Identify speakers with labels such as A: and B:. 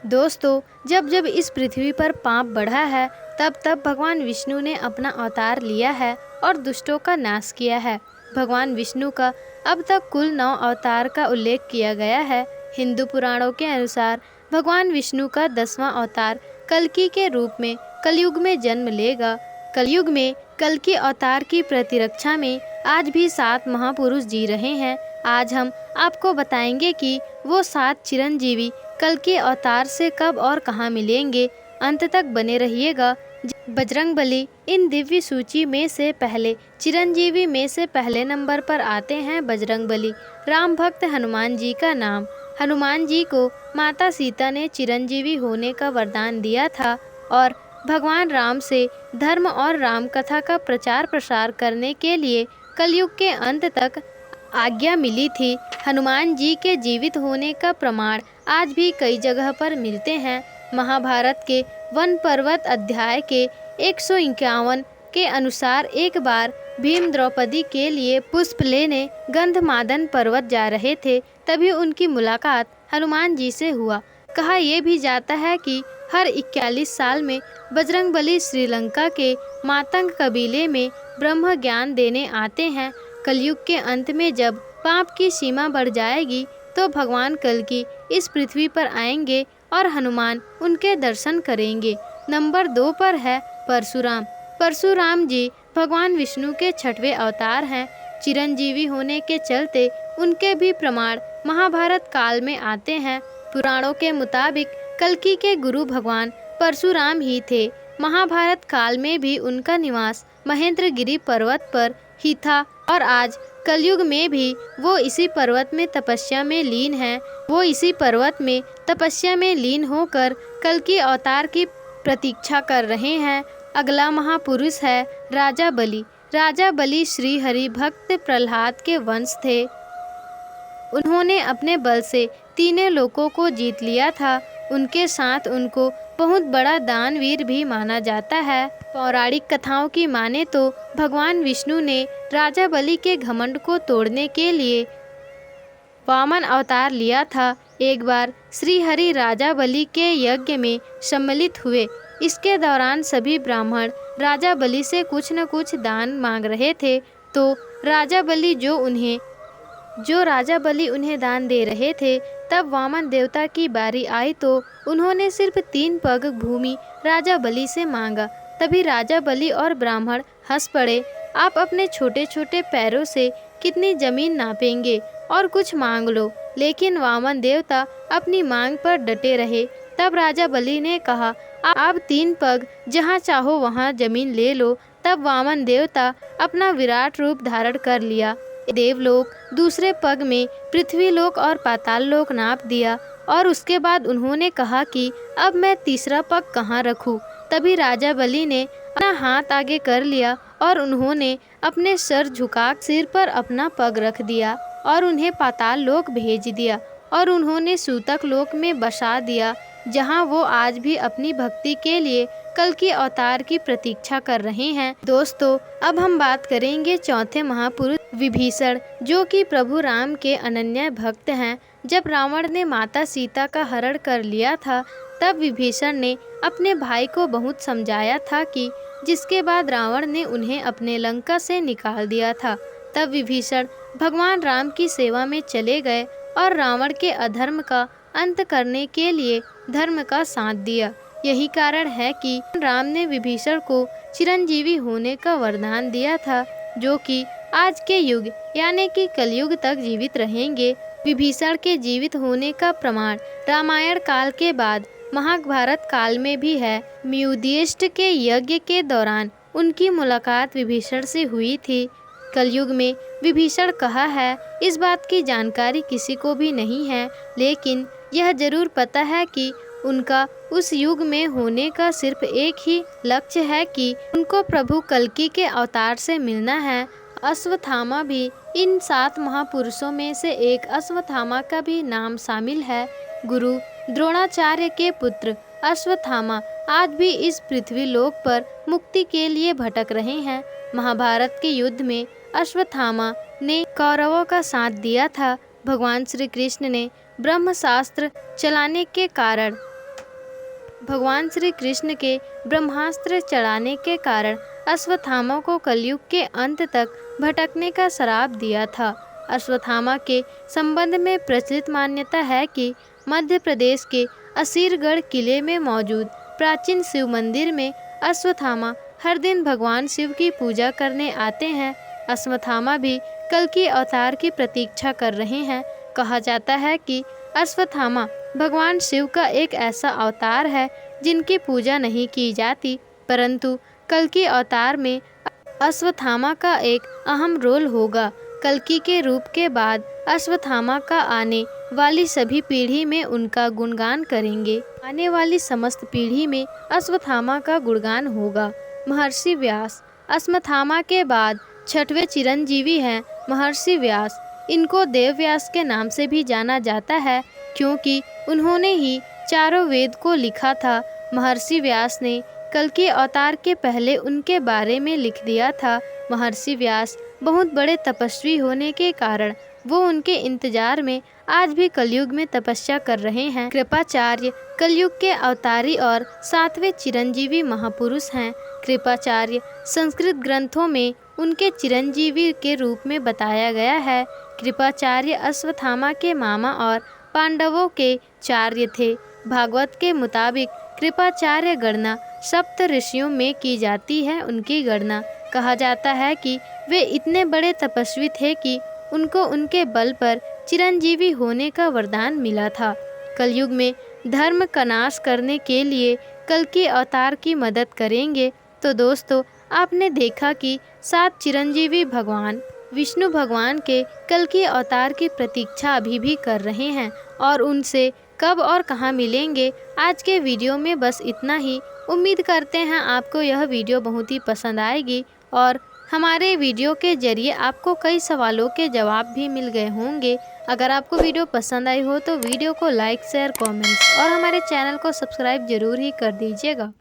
A: दोस्तों, जब जब इस पृथ्वी पर पाप बढ़ा है, तब तब भगवान विष्णु ने अपना अवतार लिया है और दुष्टों का नाश किया है। भगवान विष्णु का अब तक कुल 9 अवतार का उल्लेख किया गया है। हिंदू पुराणों के अनुसार भगवान विष्णु का 10वां अवतार कल्कि के रूप में कलयुग में जन्म लेगा। कलयुग में कल्कि अवतार की प्रतिरक्षा में आज भी 7 महापुरुष जी रहे हैं। आज हम आपको बताएंगे कि वो 7 चिरंजीवी कल्कि अवतार से कब और कहां मिलेंगे। अंत तक बने रहिएगा। बजरंगबली इन दिव्य सूची में से पहले चिरंजीवी में से पहले नंबर पर आते हैं बजरंगबली। राम भक्त हनुमान जी का नाम। हनुमान जी को माता सीता ने चिरंजीवी होने का वरदान दिया था और भगवान राम से धर्म और राम कथा का प्रचार प्रसार करने के लिए कलयुग के अंत तक आज्ञा मिली थी। हनुमान जी के जीवित होने का प्रमाण आज भी कई जगह पर मिलते हैं। महाभारत के वन पर्वत अध्याय के 151 के अनुसार एक बार भीम द्रौपदी के लिए पुष्प लेने गंधमादन पर्वत जा रहे थे, तभी उनकी मुलाकात हनुमान जी से हुआ। कहा यह भी जाता है कि हर 41 साल में बजरंगबली श्रीलंका के मातंग कबीले में ब्रह्म ज्ञान देने आते हैं। कलयुग के अंत में जब पाप की सीमा बढ़ जाएगी तो भगवान कल्कि इस पृथ्वी पर आएंगे और हनुमान उनके दर्शन करेंगे। नंबर 2 पर है परशुराम। परशुराम जी भगवान विष्णु के 6वें अवतार हैं। चिरंजीवी होने के चलते उनके भी प्रमाण महाभारत काल में आते हैं। पुराणों के मुताबिक कल्कि के गुरु भगवान परशुराम ही थे। महाभारत काल में भी उनका निवास महेंद्रगिरी पर्वत पर ही था और आज कलयुग में भी वो इसी पर्वत में तपस्या में लीन हैं। वो इसी पर्वत में तपस्या में लीन होकर कल्कि अवतार की प्रतीक्षा कर रहे हैं। अगला महापुरुष है राजा बलि। राजा बलि श्री हरि भक्त प्रहलाद के वंश थे। उन्होंने अपने बल से तीनों लोकों को जीत लिया था। उनके साथ उनको बहुत बड़ा दानवीर भी माना जाता है। पौराणिक कथाओं की माने तो भगवान विष्णु ने राजा बलि के घमंड को तोड़ने के लिए वामन अवतार लिया था। एक बार श्री हरि राजा बलि के यज्ञ में सम्मिलित हुए। इसके दौरान सभी ब्राह्मण राजा बलि से कुछ न कुछ दान मांग रहे थे, तो राजा बलि उन्हें दान दे रहे थे। तब वामन देवता की बारी आई तो उन्होंने सिर्फ 3 पग भूमि राजा बलि से मांगा। तभी राजा बलि और ब्राह्मण हंस पड़े। आप अपने छोटे छोटे पैरों से कितनी जमीन नापेंगे और कुछ मांग लो। लेकिन वामन देवता अपनी मांग पर डटे रहे। तब राजा बलि ने कहा, आप 3 पग जहाँ चाहो वहाँ जमीन ले लो। तब वामन देवता अपना विराट रूप धारण कर लिया। देवलोक दूसरे पग में पृथ्वीलोक और पाताल लोक नाप दिया और उसके बाद उन्होंने कहा कि अब मैं तीसरा पग कहाँ रखूं। तभी राजा बलि ने अपना हाथ आगे कर लिया और उन्होंने अपने सर झुका सिर पर अपना पग रख दिया और उन्हें पाताल लोक भेज दिया और उन्होंने सूतक लोक में बसा दिया, जहां वो आज भी अपनी भक्ति के लिए कल्कि अवतार की प्रतीक्षा कर रहे हैं। दोस्तों, अब हम बात करेंगे चौथे महापुरुष विभीषण, जो कि प्रभु राम के अनन्य भक्त हैं। जब रावण ने माता सीता का हरण कर लिया था, तब विभीषण ने अपने भाई को बहुत समझाया था कि जिसके बाद रावण ने उन्हें अपने लंका से निकाल दिया था। तब विभीषण भगवान राम की सेवा में चले गए और रावण के अधर्म का अंत करने के लिए धर्म का साथ दिया। यही कारण है कि राम ने विभीषण को चिरंजीवी होने का वरदान दिया था, जो कि आज के युग यानी कि कलयुग तक जीवित रहेंगे। विभीषण के जीवित होने का प्रमाण रामायण काल के बाद महाभारत काल में भी है। युधिष्ठिर के यज्ञ के दौरान उनकी मुलाकात विभीषण से हुई थी। कलयुग में विभीषण कहा है, इस बात की जानकारी किसी को भी नहीं है, लेकिन यह जरूर पता है कि उनका उस युग में होने का सिर्फ एक ही लक्ष्य है कि उनको प्रभु कल्कि के अवतार से मिलना है। अश्वत्थामा भी इन 7 महापुरुषों में से एक अश्वत्थामा का भी नाम शामिल है। गुरु द्रोणाचार्य के पुत्र अश्वत्थामा आज भी इस पृथ्वी लोक पर मुक्ति के लिए भटक रहे हैं। महाभारत के युद्ध में अश्वत्थामा ने कौरवों का साथ दिया था। भगवान श्री कृष्ण ने ब्रह्म शास्त्र चलाने के कारण भगवान श्री कृष्ण के ब्रह्मास्त्र चढ़ाने के कारण अश्वत्थामा को कलयुग के अंत तक भटकने का श्राप दिया था। अश्वत्थामा के संबंध में प्रचलित मान्यता है कि मध्य प्रदेश के असीरगढ़ किले में मौजूद प्राचीन शिव मंदिर में अश्वत्थामा हर दिन भगवान शिव की पूजा करने आते हैं। अश्वत्थामा भी कल्कि अवतार की प्रतीक्षा कर रहे हैं। कहा जाता है कि अश्वत्थामा भगवान शिव का एक ऐसा अवतार है जिनकी पूजा नहीं की जाती, परंतु कल्कि अवतार में अश्वत्थामा का एक अहम रोल होगा। कल्कि के रूप के बाद अश्वत्थामा का आने वाली सभी पीढ़ी में उनका गुणगान करेंगे। आने वाली समस्त पीढ़ी में अश्वत्थामा का गुणगान होगा। महर्षि व्यास अश्वत्थामा के बाद छठवें चिरंजीवी हैं महर्षि व्यास। इनको देव व्यास के नाम से भी जाना जाता है, क्योंकि उन्होंने ही चारों वेद को लिखा था। महर्षि व्यास ने कल्कि अवतार के पहले उनके बारे में लिख दिया था। महर्षि व्यास बहुत बड़े तपस्वी होने के कारण वो उनके इंतजार में आज भी कलयुग में तपस्या कर रहे हैं। कृपाचार्य कलयुग के अवतारी और सातवें चिरंजीवी महापुरुष हैं। कृपाचार्य संस्कृत ग्रंथों में उनके चिरंजीवी के रूप में बताया गया है। कृपाचार्य अश्वत्थामा के मामा और पांडवों के चार्य थे। भागवत के मुताबिक कृपाचार्य गणना सप्त ऋषियों में की जाती है। उनकी गणना कहा जाता है कि वे इतने बड़े तपस्वी थे कि उनको उनके बल पर चिरंजीवी होने का वरदान मिला था। कलयुग में धर्म का नाश करने के लिए कल्कि अवतार की मदद करेंगे। तो दोस्तों, आपने देखा कि 7 चिरंजीवी भगवान विष्णु भगवान के कल्कि अवतार की प्रतीक्षा अभी भी कर रहे हैं और उनसे कब और कहां मिलेंगे। आज के वीडियो में बस इतना ही। उम्मीद करते हैं आपको यह वीडियो बहुत ही पसंद आएगी और हमारे वीडियो के जरिए आपको कई सवालों के जवाब भी मिल गए होंगे। अगर आपको वीडियो पसंद आई हो तो वीडियो को लाइक, शेयर, कमेंट्स और हमारे चैनल को सब्सक्राइब जरूर ही कर दीजिएगा।